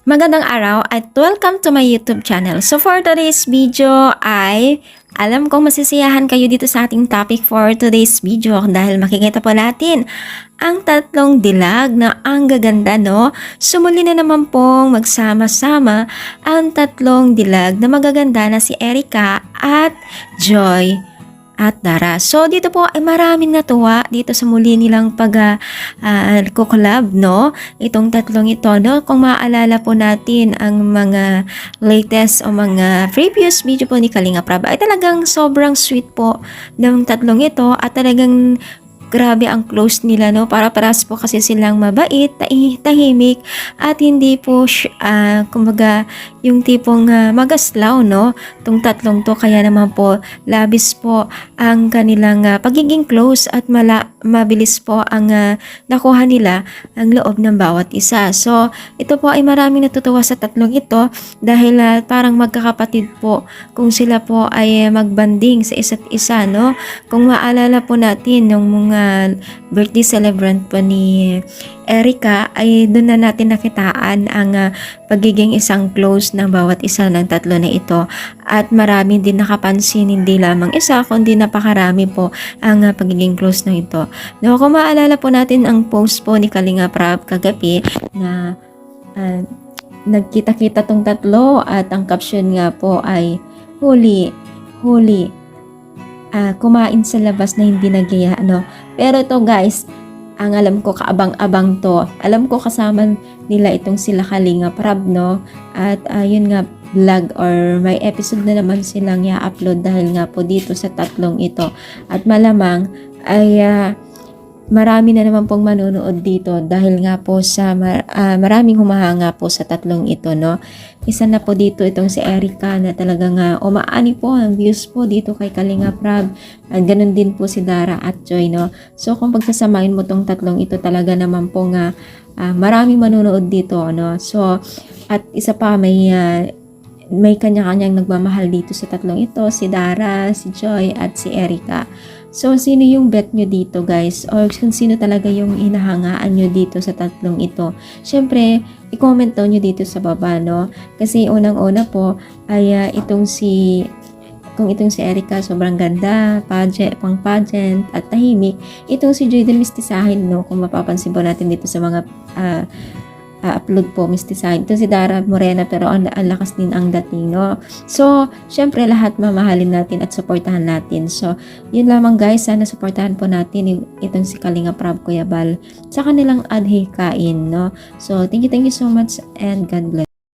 Magandang araw at welcome to my YouTube channel. So for today's video ay alam kong masisiyahan kayo dito sa ating topic for today's video dahil makikita po natin ang tatlong dilag na ang gaganda, no? Sumuli na naman pong magsama-sama ang tatlong dilag na magaganda na si Erica at Joy at Dara. So dito po ay maraming natuwa dito sa muli nilang pag-collab, no? Itong tatlong ito, no? Kung maaalala po natin ang mga latest o mga previous video po ni Kalinga Prab ay talagang sobrang sweet po ng tatlong ito at talagang grabe ang close nila, no? Para-paras po kasi silang mabait, tahimik at hindi po kumbaga yung tipong magaslaw, no? Tong tatlong to kaya naman po labis po ang kanilang pagiging close at mabilis po ang nakuha nila ang loob ng bawat isa. So ito po ay maraming natutuwa sa tatlong ito dahil parang magkakapatid po kung sila po ay magbanding sa isa't isa, no? Kung maalala po natin yung mga birthday celebrant po ni Erica ay doon na natin nakitaan ang pagiging isang close ng bawat isa ng tatlo na ito at marami din nakapansin, hindi lamang isa kundi napakarami po ang pagiging close ng ito. No, kung maalala po natin ang post po ni Kalinga Prab kagabi na nagkita-kita tong tatlo at ang caption nga po ay huli kumain sa labas na hindi nagyaya, no? Pero ito guys, ang alam ko kaabang-abang to. Alam ko kasama nila itong sila Kalinga Prab, no? At yun nga, vlog or may episode na naman silang i-upload dahil nga po dito sa tatlong ito. At malamang ay marami na naman pong manonood dito dahil nga po sa maraming humahanga po sa tatlong ito, no? Isa na po dito itong si Erica na talagang umaani po ang views po dito kay Kalinga Prab. At ganun din po si Dara at Joy, no? So kung pagsasamahin mo tong tatlong ito talaga naman po nga maraming manonood dito, no? So at isa pa may kanya-kanyang nagmamahal dito sa tatlong ito, si Dara, si Joy at si Erica. So, sino yung bet nyo dito guys? Or kung sino talaga yung inahangaan nyo dito sa tatlong ito? Syempre, i-comment daw nyo dito sa baba, no? Kasi unang-una po ay itong si Erica, sobrang ganda, pang pageant at tahimik. Itong si Joy din mistisahin, no? Kung mapapansin po natin dito sa mga upload po, mistisahin. Ito si Dara Morena pero ang lakas din ang dating, no? So, syempre lahat mamahalin natin at supportahan natin. So, yun lamang guys, sana supportahan po natin itong si Kalinga Prab Kuya Bal sa kanilang adhikain, no? So, thank you so much and God bless.